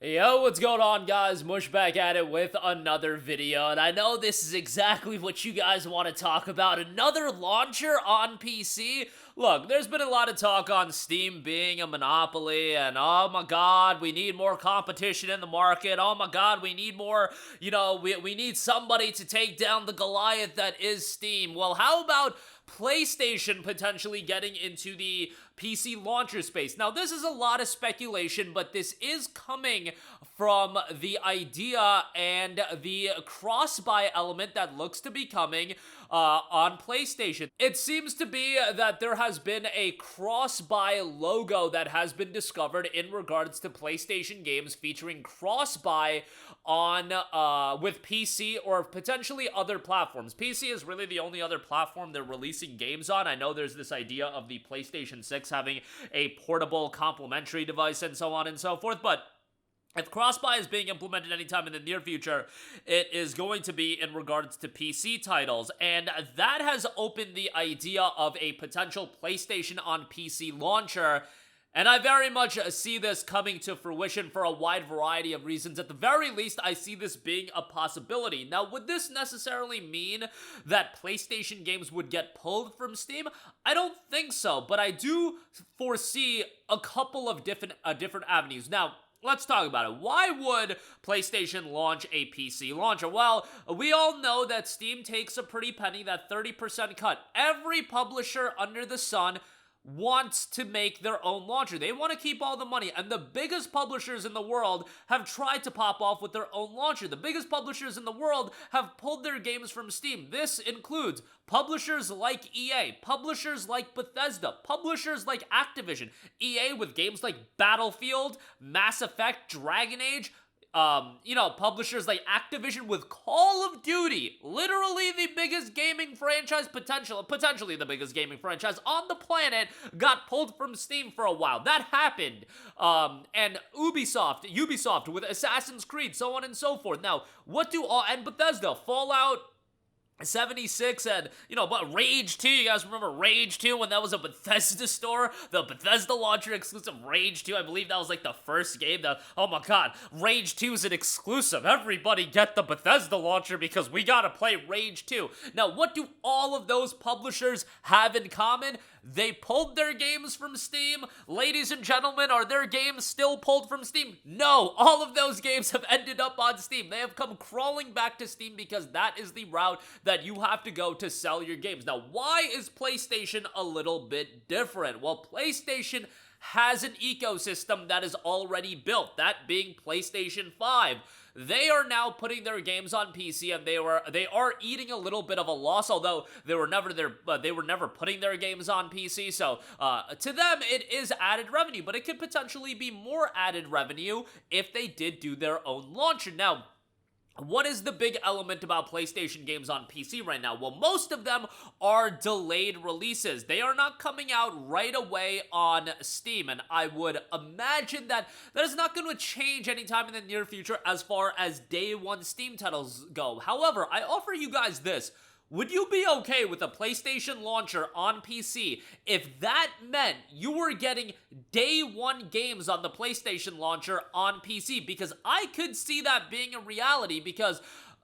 Yo, what's going on, guys? Mush back at it with another video, and I know this is exactly what you guys want to talk about. Another launcher on PC? Look, there's been a lot of talk on Steam being a monopoly, and oh my god, we need more competition in the market. Oh my god, we need more, we need somebody to take down the Goliath that is Steam. Well, how about PlayStation potentially getting into the PC launcher space? Now, this is a lot of speculation, but this is coming from the idea and the cross-buy element that looks to be coming on PlayStation. It seems to be that there has been a cross-buy logo that has been discovered in regards to PlayStation games featuring cross-buy on with PC or potentially other platforms. PC is really the only other platform they're releasing games on. I know there's this idea of the PlayStation 6 having a portable complementary device and so on and so forth, but if cross-buy is being implemented anytime in the near future, it is going to be in regards to PC titles, and that has opened the idea of a potential PlayStation on PC launcher. And I very much see this coming to fruition for a wide variety of reasons. At the very least, I see this being a possibility. Now, would this necessarily mean that PlayStation games would get pulled from Steam? I don't think so, but I do foresee a couple of different avenues. Now, let's talk about it. Why would PlayStation launch a PC launcher? Well, we all know that Steam takes a pretty penny, that 30% cut. Every publisher under the sun wants to make their own launcher. They want to keep all the money, and the biggest publishers in the world have tried to pop off with their own launcher. The biggest publishers in the world have pulled their games from Steam. This includes publishers like EA, publishers like Bethesda, publishers like Activision, EA with games like Battlefield, Mass Effect, Dragon Age, publishers like Activision with Call of Duty, literally the biggest gaming franchise, potentially the biggest gaming franchise on the planet, got pulled from Steam for a while. That happened. And Ubisoft with Assassin's Creed, so on and so forth. Now, and Bethesda, Fallout 76 and, but Rage 2, you guys remember Rage 2 when that was a Bethesda store? The Bethesda launcher exclusive Rage 2, I believe that was like the first game oh my god, Rage 2 is an exclusive. Everybody get the Bethesda launcher because we gotta play Rage 2. Now, what do all of those publishers have in common? They pulled their games from Steam. Ladies and gentlemen, are their games still pulled from Steam? No, all of those games have ended up on Steam. They have come crawling back to Steam because that is the route that you have to go to sell your games. Now, why is PlayStation a little bit different? Well, PlayStation has an ecosystem that is already built, that being PlayStation 5. They are now putting their games on PC, and they are eating a little bit of a loss, although they were never putting their games on PC. So to them, it is added revenue, but it could potentially be more added revenue if they did do their own launcher. Now, what is the big element about PlayStation games on PC right now? Well, most of them are delayed releases. They are not coming out right away on Steam, and I would imagine that is not going to change anytime in the near future as far as day one Steam titles go. However, I offer you guys this. Would you be okay with a PlayStation launcher on PC if that meant you were getting day one games on the PlayStation launcher on PC? Because I could see that being a reality, because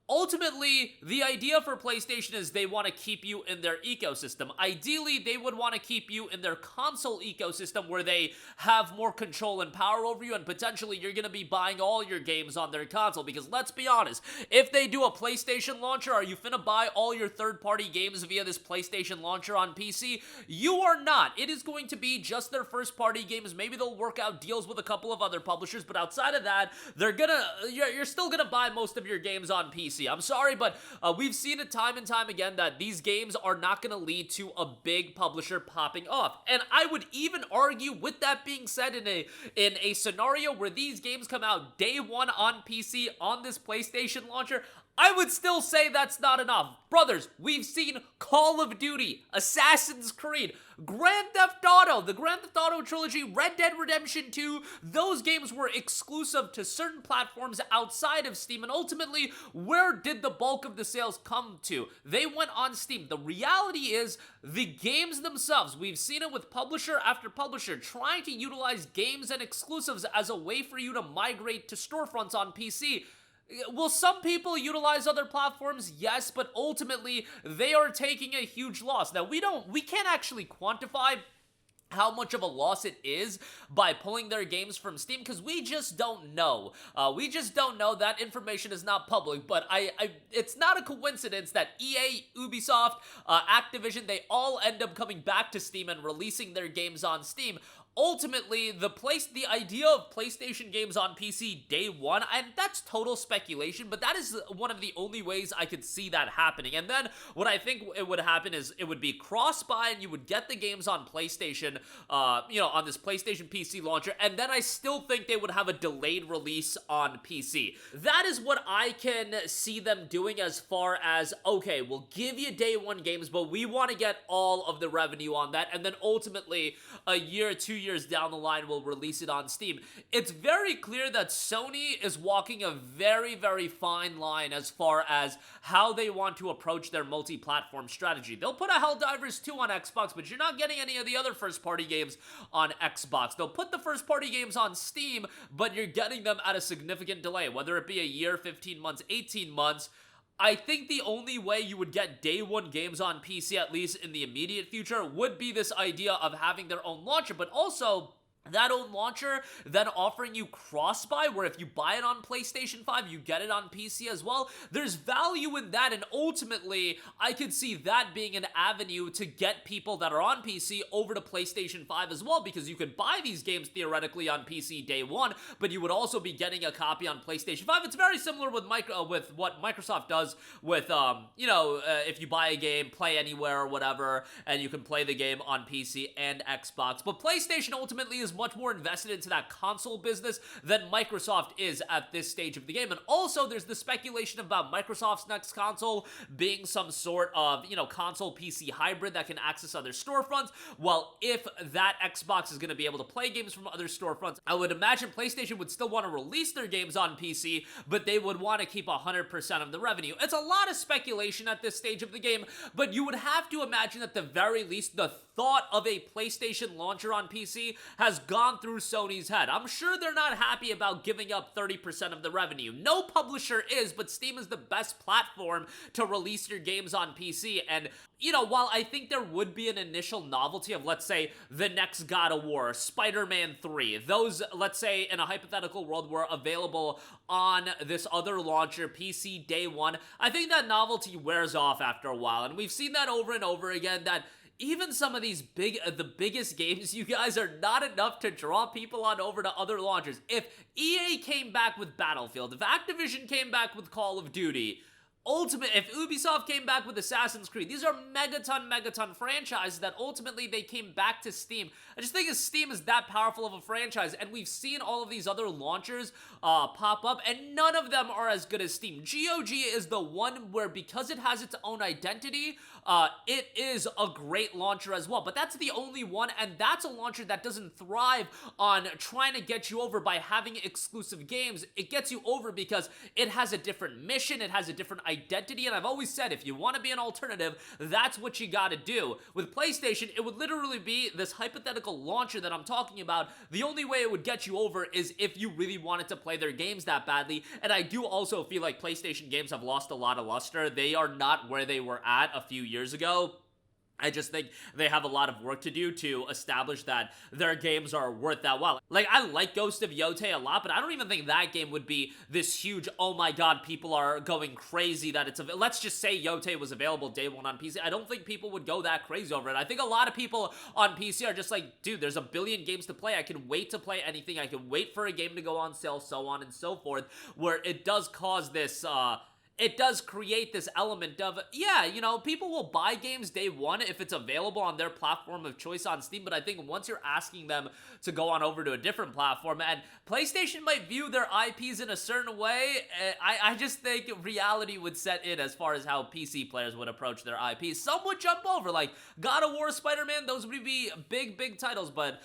ultimately, the idea for PlayStation is they want to keep you in their ecosystem. Ideally, they would want to keep you in their console ecosystem where they have more control and power over you, and potentially you're going to be buying all your games on their console. Because let's be honest, if they do a PlayStation launcher, are you finna buy all your third-party games via this PlayStation launcher on PC? You are not. It is going to be just their first-party games. Maybe they'll work out deals with a couple of other publishers, but outside of that, you're still gonna buy most of your games on PC. I'm sorry, but we've seen it time and time again that these games are not going to lead to a big publisher popping off. And I would even argue, with that being said, in a scenario where these games come out day one on PC on this PlayStation launcher, I would still say that's not enough. Brothers, we've seen Call of Duty, Assassin's Creed, Grand Theft Auto, the Grand Theft Auto trilogy, Red Dead Redemption 2, those games were exclusive to certain platforms outside of Steam, and ultimately, where did the bulk of the sales come to? They went on Steam. The reality is, the games themselves, we've seen it with publisher after publisher, trying to utilize games and exclusives as a way for you to migrate to storefronts on PC. Will some people utilize other platforms? Yes, but ultimately, they are taking a huge loss. Now, we can't actually quantify how much of a loss it is by pulling their games from Steam, because we just don't know. We just don't know. That information is not public, but it's not a coincidence that EA, Ubisoft, Activision, they all end up coming back to Steam and releasing their games on Steam. Ultimately, the idea of PlayStation games on PC day one, and that's total speculation, but that is one of the only ways I could see that happening. And then what I think it would happen is it would be cross-buy, and you would get the games on PlayStation, on this PlayStation PC launcher, and then I still think they would have a delayed release on PC. That is what I can see them doing as far as, okay, we'll give you day one games, but we want to get all of the revenue on that, and then ultimately, a year, 2 years down the line, we'll release it on Steam. It's very clear that Sony is walking a very, very fine line as far as how they want to approach their multi-platform strategy. They'll put a Helldivers 2 on Xbox, but you're not getting any of the other first-party games on Xbox. They'll put the first-party games on Steam, but you're getting them at a significant delay, whether it be a year, 15 months, 18 months. I think the only way you would get day one games on PC, at least in the immediate future, would be this idea of having their own launcher, but also that own launcher then offering you cross-buy, where if you buy it on PlayStation 5, you get it on PC as well. There's value in that, and ultimately, I could see that being an avenue to get people that are on PC over to PlayStation 5 as well, because you could buy these games theoretically on PC day one, but you would also be getting a copy on PlayStation 5. It's very similar with what Microsoft does with, if you buy a game, play anywhere or whatever, and you can play the game on PC and Xbox. But PlayStation ultimately is much more invested into that console business than Microsoft is at this stage of the game. And also, there's the speculation about Microsoft's next console being some sort of, console PC hybrid that can access other storefronts. Well, if that Xbox is going to be able to play games from other storefronts, I would imagine PlayStation would still want to release their games on PC, but they would want to keep 100% of the revenue. It's a lot of speculation at this stage of the game, but you would have to imagine at the very least the thought of a PlayStation launcher on PC has gone through Sony's head. I'm sure they're not happy about giving up 30% of the revenue. No publisher is, but Steam is the best platform to release your games on PC. And, while I think there would be an initial novelty of, let's say, the next God of War, Spider-Man 3, those, let's say, in a hypothetical world, were available on this other launcher, PC day one, I think that novelty wears off after a while. And we've seen that over and over again, that even some of these the biggest games, you guys, are not enough to draw people on over to other launchers. If EA came back with Battlefield, if Activision came back with Call of Duty, if Ubisoft came back with Assassin's Creed, these are megaton franchises that ultimately they came back to Steam. I just think Steam is that powerful of a franchise, and we've seen all of these other launchers pop up, and none of them are as good as Steam. GOG is the one where, because it has its own identity, it is a great launcher as well, but that's the only one, and that's a launcher that doesn't thrive on trying to get you over by having exclusive games. It gets you over because it has a different mission, it has a different identity, and I've always said, if you want to be an alternative, that's what you gotta do. With PlayStation, it would literally be this hypothetical launcher that I'm talking about. The only way it would get you over is if you really wanted to play their games that badly, and I do also feel like PlayStation games have lost a lot of luster. They are not where they were at a few years ago. I just think they have a lot of work to do to establish that their games are worth that while. Like, I like Ghost of Yotei a lot, but I don't even think that game would be this huge, oh my god, people are going crazy that it's let's just say Yotei was available day one on PC. I don't think people would go that crazy over it. I think a lot of people on PC are just like, dude, there's a billion games to play. I can wait to play anything. I can wait for a game to go on sale, so on and so forth, where it does cause this, it does create this element of, yeah, you know, people will buy games day one if it's available on their platform of choice on Steam, but I think once you're asking them to go on over to a different platform, and PlayStation might view their IPs in a certain way, I just think reality would set in as far as how PC players would approach their IPs. Some would jump over, like God of War, Spider-Man, those would be big titles, but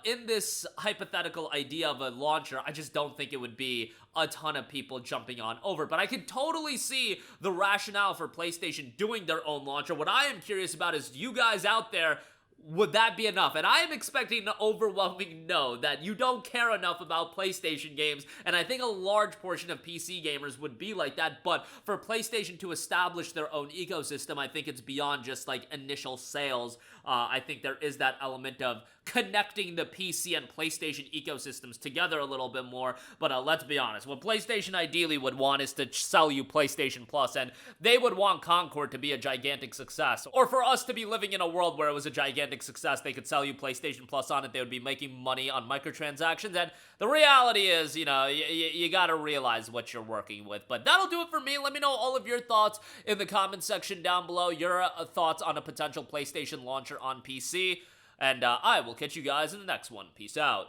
in this hypothetical idea of a launcher, I just don't think it would be a ton of people jumping on over. But I can totally see the rationale for PlayStation doing their own launcher. What I am curious about is you guys out there, would that be enough? And I am expecting an overwhelming no, that you don't care enough about PlayStation games, and I think a large portion of PC gamers would be like that, but for PlayStation to establish their own ecosystem, I think it's beyond just like initial sales. I think there is that element of connecting the PC and PlayStation ecosystems together a little bit more, but let's be honest, what PlayStation ideally would want is to sell you PlayStation Plus, and they would want Concord to be a gigantic success, or for us to be living in a world where it was a gigantic success, they could sell you PlayStation Plus on it, they would be making money on microtransactions, and the reality is, you know, you gotta realize what you're working with. But that'll do it for me. Let me know all of your thoughts in the comment section down below, your thoughts on a potential PlayStation launcher on PC, and I will catch you guys in the next one. Peace out.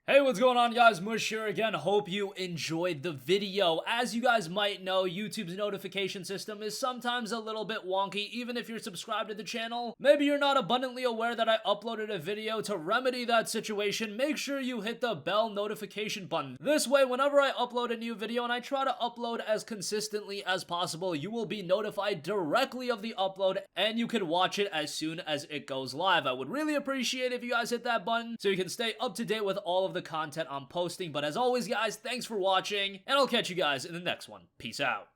Hey, what's going on, guys? Mush here again. Hope you enjoyed the video. As you guys might know, YouTube's notification system is sometimes a little bit wonky, even if you're subscribed to the channel. Maybe you're not abundantly aware that I uploaded a video. To remedy that situation, make sure you hit the bell notification button. This way, whenever I upload a new video, and I try to upload as consistently as possible, you will be notified directly of the upload, and you can watch it as soon as it goes live. I would really appreciate if you guys hit that button so you can stay up to date with all of the content I'm posting. But as always, guys, thanks for watching, and I'll catch you guys in the next one. Peace out.